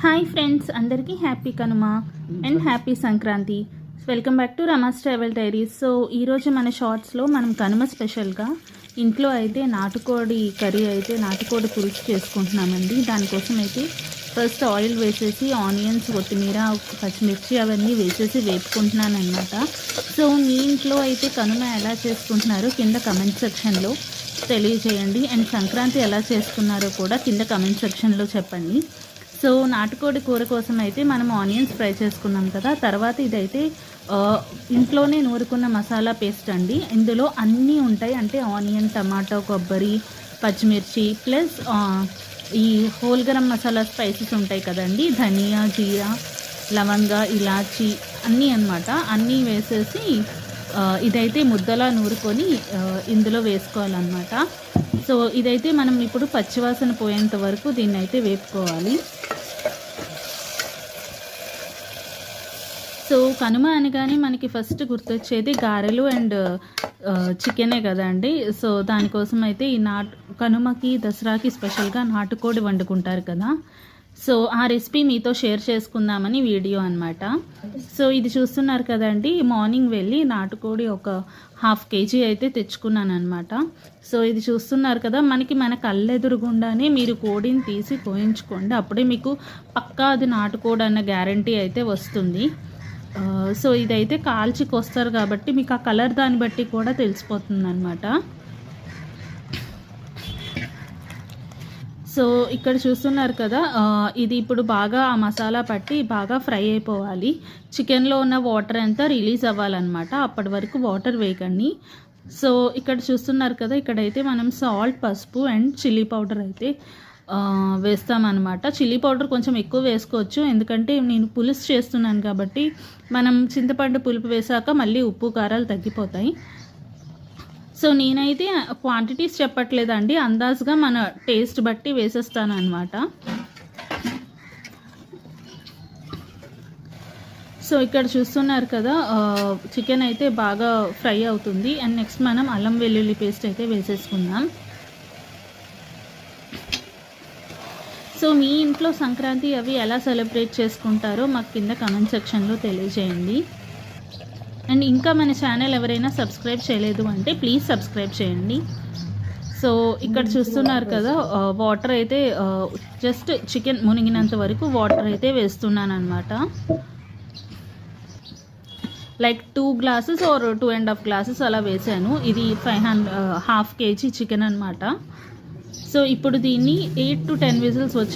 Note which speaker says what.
Speaker 1: Hi friends, అందరికీ happy Kanuma and happy Sankranti. Welcome back to Rama's travel diaries. So ఈరోజు మన షార్ట్స్లో మనం కనుమ స్పెషల్గా ఇంట్లో అయితే నాటుకోడి కర్రీ అయితే నాటుకోడి పులుసు చేసుకుంటున్నామండి. దానికోసం అయితే ఫస్ట్ ఆయిల్ వేసేసి ఆనియన్స్, కొత్తిమీర, పచ్చిమిర్చి అవన్నీ వేసేసి వేపుకుంటున్నాను అనమాట. సో మీ ఇంట్లో అయితే కనుమ ఎలా చేసుకుంటున్నారో కింద కమెంట్ సెక్షన్లో తెలియజేయండి. అండ్ సంక్రాంతి ఎలా చేసుకున్నారో కూడా కింద కమెంట్ సెక్షన్లో చెప్పండి. సో నాటుకోడి కూర కోసం అయితే మనం ఆనియన్స్ ఫ్రై చేసుకున్నాం కదా. తర్వాత ఇదైతే ఇంట్లోనే నూరుకున్న మసాలా పేస్ట్ అండి. ఇందులో అన్నీ ఉంటాయి, అంటే ఆనియన్, టమాటో, కొబ్బరి, పచ్చిమిర్చి ప్లస్ ఈ హోల్ గరం మసాలా స్పైసెస్ ఉంటాయి కదండి, ధనియా, జీరా, లవంగా, ఇలాచి అన్నీ అన్నమాట. అన్నీ వేసేసి ఇదైతే ముద్దలా నూరుకొని ఇందులో వేసుకోవాలన్నమాట. సో ఇదైతే మనం ఇప్పుడు పచ్చివాసన పోయేంత వరకు దీన్ని అయితే వేపుకోవాలి. సో కనుమ అనగానే మనకి ఫస్ట్ గుర్తొచ్చేది గారెలు అండ్ చికెనే కదండి. సో దానికోసం అయితే ఈ కనుమకి, దసరాకి స్పెషల్గా నాటుకోడి వండుకుంటారు కదా. సో ఆ రెసిపీ మీతో షేర్ చేసుకుందామని వీడియో అనమాట. సో ఇది చూస్తున్నారు కదండి, మార్నింగ్ వెళ్ళి నాటుకోడి ఒక 1/2 kg అయితే తెచ్చుకున్నాను అనమాట. సో ఇది చూస్తున్నారు కదా, మన కళ్ళెదురుగుండానే మీరు కోడిని తీసి కోయించుకోండి, అప్పుడే మీకు పక్కా అది నాటుకోడి అన్న గ్యారంటీ అయితే వస్తుంది. సో ఇదైతే కాల్చికొస్తారు కాబట్టి మీకు ఆ కలర్ దాన్ని బట్టి కూడా తెలిసిపోతుంది అనమాట. సో ఇక్కడ చూస్తున్నారు కదా, ఇది ఇప్పుడు బాగా ఆ మసాలా పట్టి బాగా ఫ్రై అయిపోవాలి. చికెన్లో ఉన్న వాటర్ అంతా రిలీజ్ అవ్వాలన్నమాట. అప్పటి వరకు వాటర్ వేయకండి. సో ఇక్కడ చూస్తున్నారు కదా, ఇక్కడైతే మనం సాల్ట్, పసుపు అండ్ చిల్లీ పౌడర్ అయితే వేస్తామన్నమాట. చిల్లీ పౌడర్ కొంచెం ఎక్కువ వేసుకోవచ్చు, ఎందుకంటే నేను పులుసు చేస్తున్నాను కాబట్టి మనం చింతపండు పులుపు వేసాక మళ్ళీ ఉప్పు కారాలు తగ్గిపోతాయి. సో నేనైతే క్వాంటిటీస్ చెప్పట్లేదండి, అందాజుగా మన టేస్ట్ బట్టి వేసేస్తాను అనమాట. సో ఇక్కడ చూస్తున్నారు కదా, చికెన్ అయితే బాగా ఫ్రై అవుతుంది. అండ్ నెక్స్ట్ మనం అల్లం వెల్లుల్లి పేస్ట్ అయితే వేసేసుకుందాం. సో మీ ఇంట్లో సంక్రాంతి అవి ఎలా సెలబ్రేట్ చేసుకుంటారో మాకు కింద కమెంట్ సెక్షన్లో తెలియజేయండి. అండ్ ఇంకా మన ఛానల్ ఎవరైనా సబ్స్క్రైబ్ చేయలేదు అంటే ప్లీజ్ సబ్స్క్రైబ్ చేయండి. సో ఇక్కడ చూస్తున్నారు కదా, వాటర్ అయితే జస్ట్ చికెన్ మునిగినంత వరకు వాటర్ అయితే వేస్తున్నాను అనమాట. లైక్ 2 glasses ఆర్ 2.5 glasses అలా వేసాను. ఇది 1/2 kg చికెన్ అనమాట. సో ఇప్పుడు దీన్ని 8 to 10 విజిల్స్ వచ్చే